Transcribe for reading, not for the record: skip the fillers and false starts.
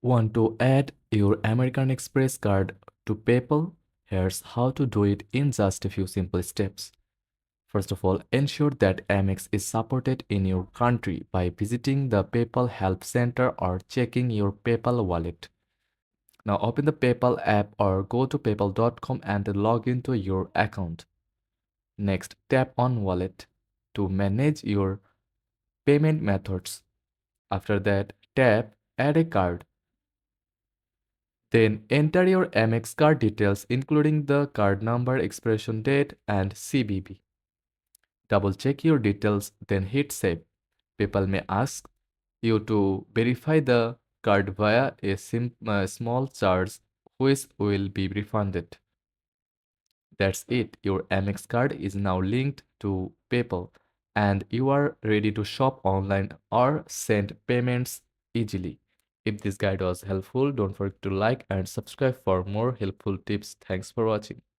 Want to add your American Express card to PayPal? Here's how to do it in just a few simple steps. First of all, ensure that Amex is supported in your country by visiting the PayPal Help Center or checking your PayPal wallet. Now open the PayPal app or go to paypal.com and log into your account. Next, tap on Wallet to manage your payment methods. After that, tap Add a card. Then enter your Amex card details including the card number, expiration date, and CVV. Double check your details, then hit save. PayPal may ask you to verify the card via a small charge which will be refunded. That's it. Your Amex card is now linked to PayPal and you are ready to shop online or send payments easily. If this guide was helpful, don't forget to like and subscribe for more helpful tips. Thanks for watching.